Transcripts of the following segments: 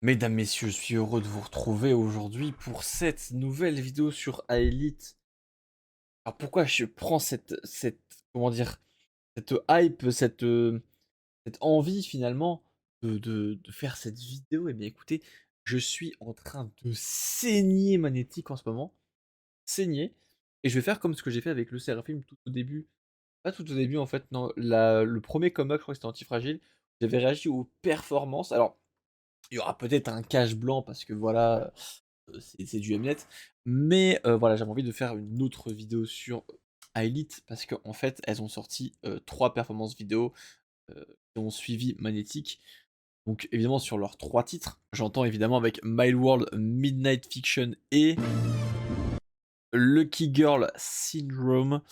Mesdames, messieurs, je suis heureux de vous retrouver aujourd'hui pour cette nouvelle vidéo sur Aelite. Alors pourquoi je prends comment dire, cette hype, cette envie finalement de faire cette vidéo? Eh bien écoutez, je suis en train de saigner Magnétique en ce moment, saigner, et je vais faire comme ce que j'ai fait avec le Seraphim tout au début. Pas tout au début en fait, non, le premier comeback, je crois que c'était Antifragile. J'avais réagi aux performances. Alors, il y aura peut-être un cache blanc parce que voilà, c'est du Mnet. Mais voilà, j'avais envie de faire une autre vidéo sur Elite parce qu'en fait, elles ont sorti 3 performances vidéo qui ont suivi Magnétique. Donc évidemment sur leurs 3 titres, j'entends évidemment avec My World, Midnight Fiction et Lucky Girl Syndrome.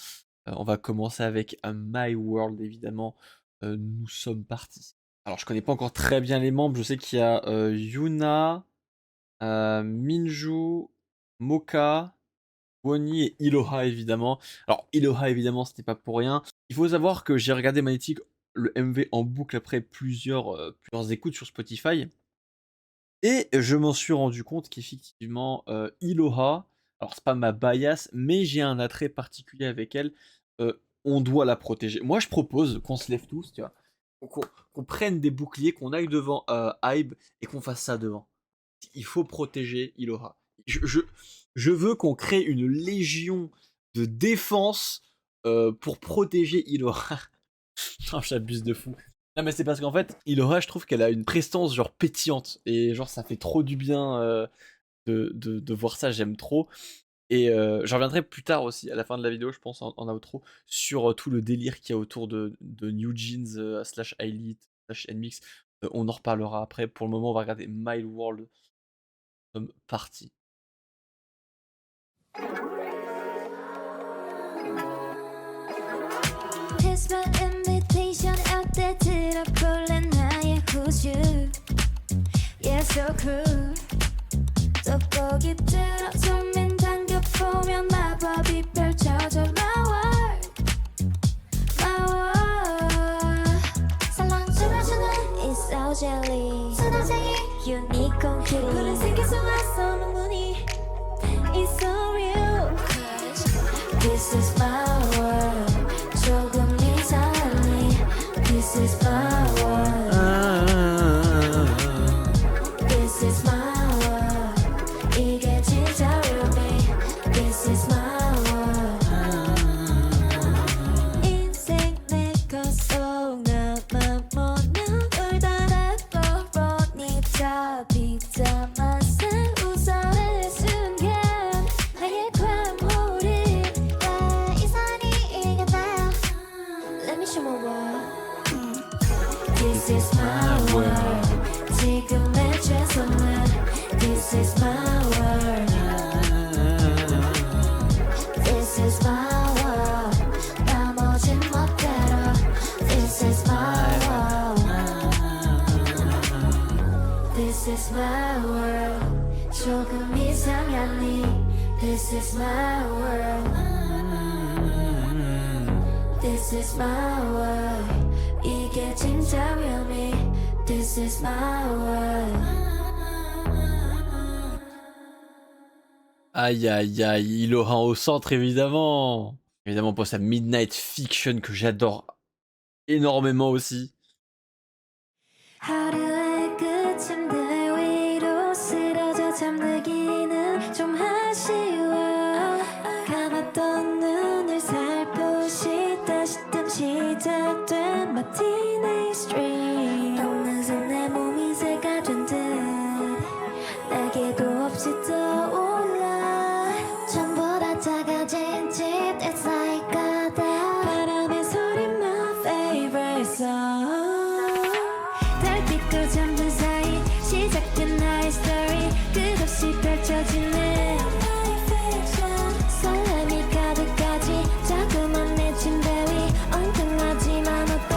On va commencer avec My World évidemment. Nous sommes partis. Alors je connais pas encore très bien les membres, je sais qu'il y a Yuna, Minju, Moka, Woni et Iloha évidemment. Alors Iloha évidemment ce n'est pas pour rien. Il faut savoir que j'ai regardé Magnetic le MV en boucle après plusieurs écoutes sur Spotify. Et je m'en suis rendu compte qu'effectivement Iloha, alors c'est pas ma bias, mais j'ai un attrait particulier avec elle. On doit la protéger. Moi je propose qu'on se lève tous, tu vois. Qu'on prenne des boucliers, qu'on aille devant Hybe et qu'on fasse ça devant. Il faut protéger Iloha. Je veux qu'on crée une légion de défense pour protéger Iloha. Non, j'abuse de fou. Non, mais c'est parce qu'en fait, Iloha, je trouve qu'elle a une prestance genre pétillante. Et genre, ça fait trop du bien de voir ça, j'aime trop. Et j'en reviendrai plus tard aussi, à la fin de la vidéo, je pense, en outro, sur tout le délire qu'il y a autour de New Jeans slash Elite slash NMIX. On en reparlera après. Pour le moment, on va regarder My World comme partie. Here's my invitation out there 들어볼래 나의 후주 Yeah so cool 돋보기 들어 zoom 당겨보면 마법이 펼쳐져 My world My world 살랑살랑살랑 It's so jelly sun화쟁이 유니콘 큐 푸른색에서 왔어 눈이 It's so real This is my world 조금 이상하니 This is my world This is my world 이게 진짜 real me This is my world 인생 내 것 속 나만 모르는 울다 보니 답이 담아서 웃어내 순간 나의 과몰입 나 이상이 이겨나 Let me show my world This is my world 지금 내 최선을 This is my world This is my world 나머진 멋대로 This is my world This is my world 조금 이상하니 This is my world This is my world 이게 진짜 real me This is my world Aïe aïe aïe, Iloha au centre évidemment. Évidemment pour sa Midnight Fiction que j'adore énormément aussi. 하루의 끝인데 위로 쓰러져 잠들기는 좀 아쉬워 감았던 눈을 살포시 다시 뜸 시작된 my teenage dream 어느새 내 몸이 새가 된 듯 날개도 없이 떠올라 전부 다 작아진 집 It's like a dog 바람의 소리 my favorite song 달빛과 잠든 사이 시작된 나의 story 끝없이 펼쳐지는 설렘이 가득하지 자꾸만 내 침대 위 엉뚱하지만 어때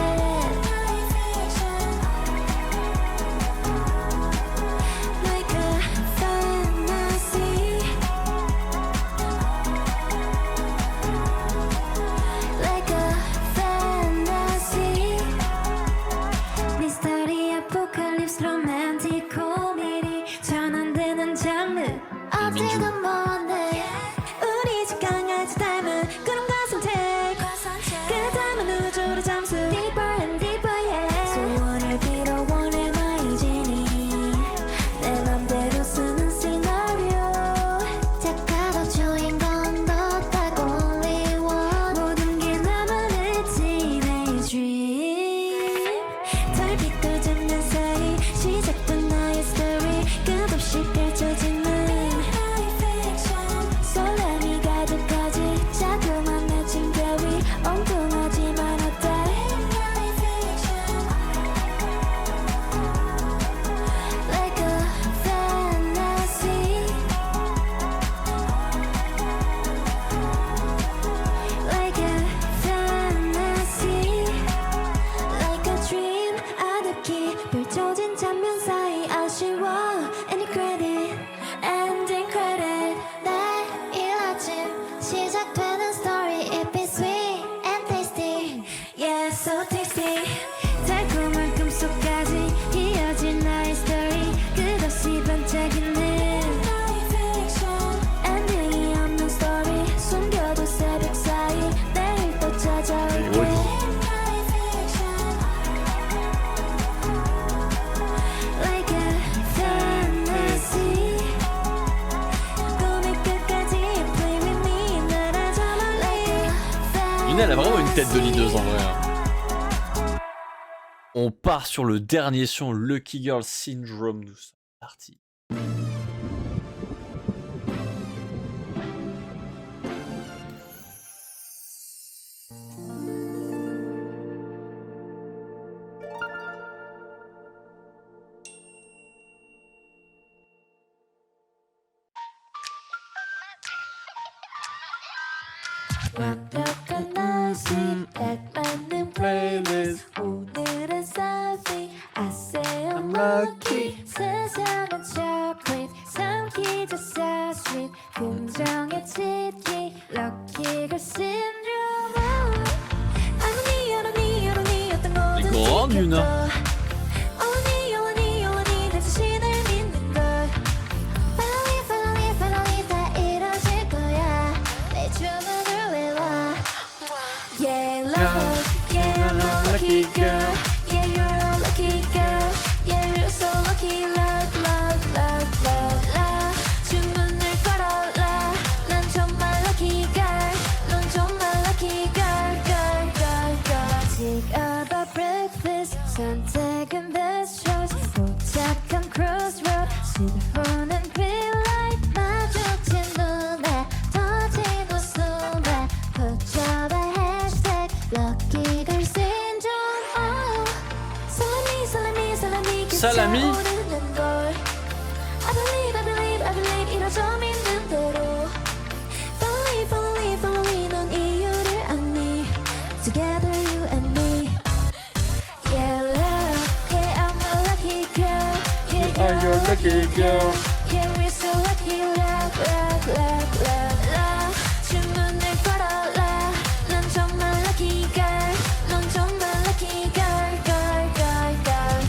Yuna, elle a vraiment une tête de leaduse en vrai. Hein. On part sur le dernier son, Lucky Girl Syndrome. Nous sommes partis. 완벽한 날씨 딱 맞는 플레이리스트 오늘은 selfie I say I'm lucky 세상은 chocolate 삼키자 so sweet 긍정의 지기 Lucky girl syndrome 아니 아니 아니 어떤 거든 이거 유나 아니 아니 아니 내 자신을 믿는 걸 Finally finally finally 다 이뤄질 거야 내 주문을 Yeah, love, yeah, I'm a lucky girl. Yeah, you're a lucky girl. Yeah, you're so lucky. Love, love, love, love, love. 주문을 걸어라. 난 정말 lucky girl. 넌 정말 lucky girl, girl, girl, girl. Take up a breakfast. 선택은 best choice. 도착한 crossroad. 슬퍼는 feel like 마주친 눈에 터진 웃음에 붙여봐. Lucky girl syndrome. Oh, salami, salami, salami. Salami. I believe, I believe, I believe. 이뤄져 믿는 대로. Finally, finally, finally. 넌 이유를 아니. Together, you and me. Yeah, love. Yeah, I'm a lucky girl. Yeah, you're a lucky girl. Yeah, we're so lucky. Love, love, love, love, love. 주문을 걸어라. 난 정말 lucky girl. 넌 정말 lucky girl, girl, girl, girl.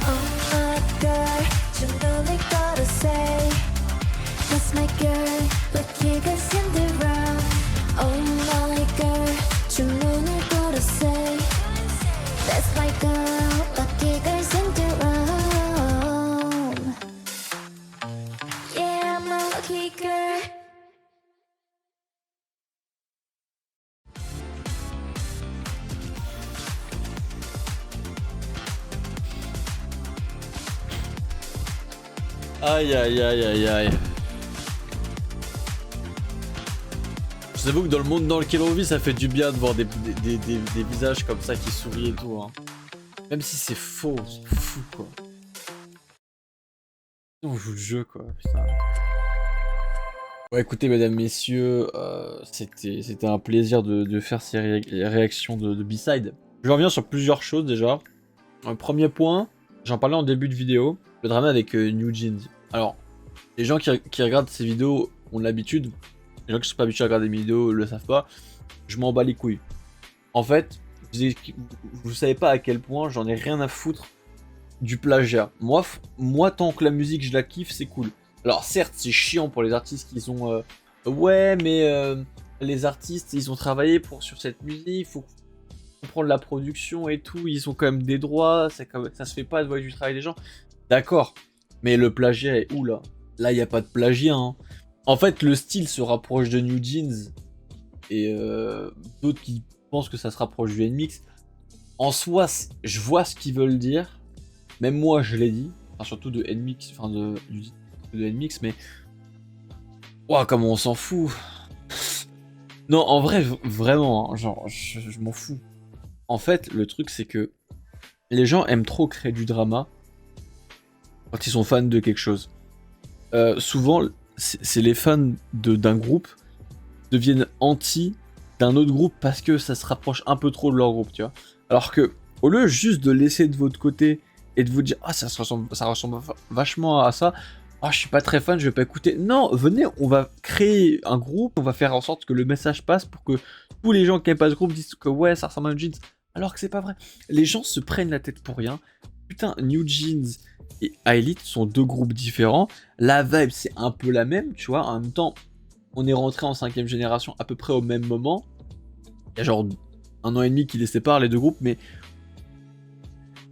Oh my girl, 주문을 걸어 say that's my girl, lucky girl syndrome. Oh my girl, 주문을 걸어 say that's my girl, lucky girl syndrome. Yeah, I'm a lucky girl. Aïe aïe aïe aïe aïe. Je vous avoue que dans le monde dans lequel on vit, ça fait du bien de voir des visages comme ça qui sourient et tout. Hein. Même si c'est faux, c'est fou quoi. On joue le jeu quoi, putain. Ouais, écoutez, mesdames, messieurs, c'était un plaisir de faire ces réactions de B-side. Je reviens sur plusieurs choses déjà. Un premier point, j'en parlais en début de vidéo, le drama avec New Jeans. Alors, les gens qui regardent ces vidéos ont l'habitude, les gens qui sont pas habitués à regarder mes vidéos le savent pas, je m'en bats les couilles. En fait, vous savez pas à quel point j'en ai rien à foutre du plagiat. Moi, tant que la musique je la kiffe, c'est cool. Alors certes, c'est chiant pour les artistes qui sont ouais, mais les artistes, ils ont travaillé sur cette musique, faut comprendre la production et tout, ils ont quand même des droits, ça se fait pas de voir du travail des gens. D'accord, mais le plagiat est où là? Là, il n'y a pas de plagiat. Hein. En fait, le style se rapproche de New Jeans et d'autres qui pensent que ça se rapproche du NMIX. En soi, je vois ce qu'ils veulent dire. Même moi, je l'ai dit. Enfin, surtout de NMIX, enfin de NMIX, mais... Ouah, comme on s'en fout. Non, en vrai, vraiment, hein, genre, je m'en fous. En fait, le truc, c'est que les gens aiment trop créer du drama quand ils sont fans de quelque chose. Souvent, c'est les fans d'un groupe deviennent anti d'un autre groupe parce que ça se rapproche un peu trop de leur groupe, tu vois. Alors que, au lieu juste de laisser de votre côté et de vous dire « Ah, ça ressemble vachement à ça. Ah, je suis pas très fan, je vais pas écouter. » Non, venez, on va créer un groupe, on va faire en sorte que le message passe pour que tous les gens qui aiment pas ce groupe disent que ouais, ça ressemble à New Jeans. Alors que c'est pas vrai. Les gens se prennent la tête pour rien. Putain, New Jeans et iLit sont deux groupes différents. La vibe, c'est un peu la même, tu vois. En même temps, on est rentré en 5ème génération à peu près au même moment. Il y a genre 1 an et demi qui les sépare les deux groupes, mais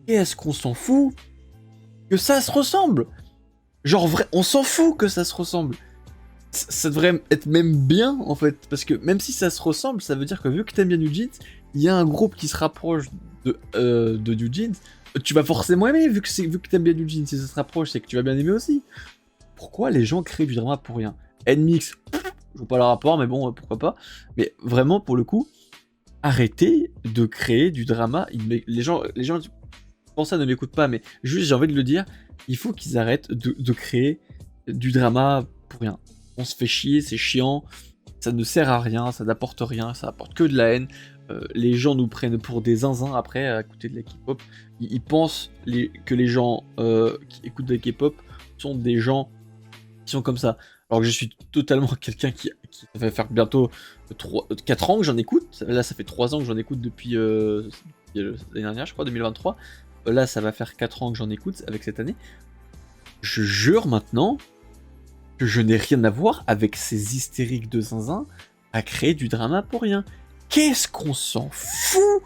qu'est-ce qu'on s'en fout que ça se ressemble? Genre vrai, on s'en fout que ça se ressemble. Ça devrait être même bien en fait, parce que même si ça se ressemble, ça veut dire que vu que t'aimes bien New Jeans, il y a un groupe qui se rapproche de New Jeans, tu vas forcément aimer vu que t'aimes bien New Jeans, si ça se rapproche, c'est que tu vas bien aimer aussi. Pourquoi les gens créent du drama pour rien? NMIX, je vois pas le rapport, mais bon, pourquoi pas. Mais vraiment, pour le coup, arrêtez de créer du drama. Les gens, je pense ça ne m'écoutent pas, mais juste j'ai envie de le dire, il faut qu'ils arrêtent de créer du drama pour rien. On se fait chier, c'est chiant, ça ne sert à rien, ça n'apporte rien, ça apporte que de la haine. Les gens nous prennent pour des zinzins après à écouter de la K-pop. Ils pensent que les gens qui écoutent de la K-pop sont des gens qui sont comme ça. Alors que je suis totalement quelqu'un qui va faire bientôt 4 ans que j'en écoute. Là, ça fait 3 ans que j'en écoute depuis l'année dernière, je crois, 2023. Là, ça va faire 4 ans que j'en écoute avec cette année. Je jure maintenant que je n'ai rien à voir avec ces hystériques de zinzin à créer du drama pour rien. Qu'est-ce qu'on s'en fout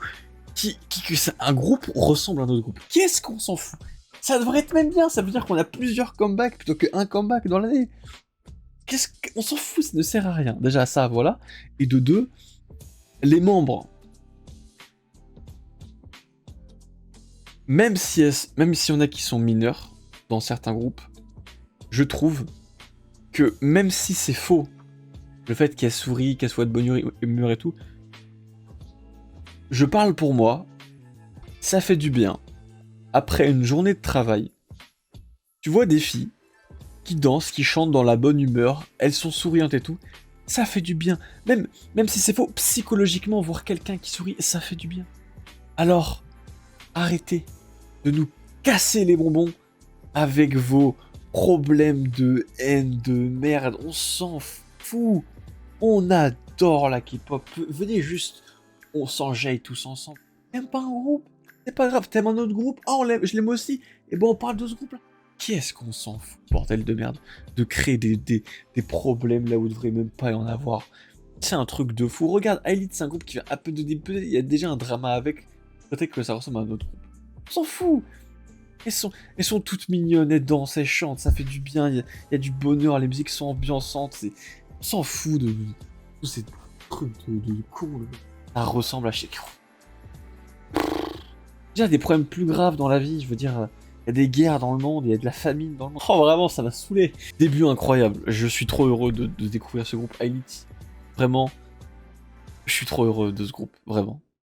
que un groupe ressemble à un autre groupe? Qu'est-ce qu'on s'en fout? Ça devrait être même bien, ça veut dire qu'on a plusieurs comebacks plutôt qu'un comeback dans l'année. On s'en fout, ça ne sert à rien. Déjà ça, voilà. Et de deux, les membres. Même si y en a qui sont mineurs dans certains groupes, je trouve que même si c'est faux, le fait qu'elle sourit, qu'elle soit de bonne humeur et tout, je parle pour moi, ça fait du bien. Après une journée de travail, tu vois des filles qui dansent, qui chantent dans la bonne humeur, elles sont souriantes et tout, ça fait du bien. Même si c'est faux, psychologiquement, voir quelqu'un qui sourit, ça fait du bien. Alors, arrêtez de nous casser les bonbons avec vos problèmes de haine, de merde, on s'en fout. On adore la K-pop. Venez juste, on s'enjaille tous ensemble. T'aimes pas un groupe? C'est pas grave, t'aimes un autre groupe? Oh, je l'aime aussi. Et bon, on parle de ce groupe-là. Qu'est-ce qu'on s'en fout, bordel de merde, de créer des problèmes là où il devrait même pas y en avoir. C'est un truc de fou. Regarde, Elite, c'est un groupe qui vient à peu de début, il y a déjà un drama avec. Peut-être que ça ressemble à un autre groupe. On s'en fout. Elles sont toutes mignonnes, elles dansent, elles chantent, ça fait du bien, il y a du bonheur, les musiques sont ambiançantes, on s'en fout de tous ces trucs de cons. Ça ressemble à chez Déjà des problèmes plus graves dans la vie, je veux dire, il y a des guerres dans le monde, il y a de la famine dans le monde. Oh vraiment, ça m'a saoulé. Début incroyable, je suis trop heureux de découvrir ce groupe Elite. Vraiment, je suis trop heureux de ce groupe, vraiment.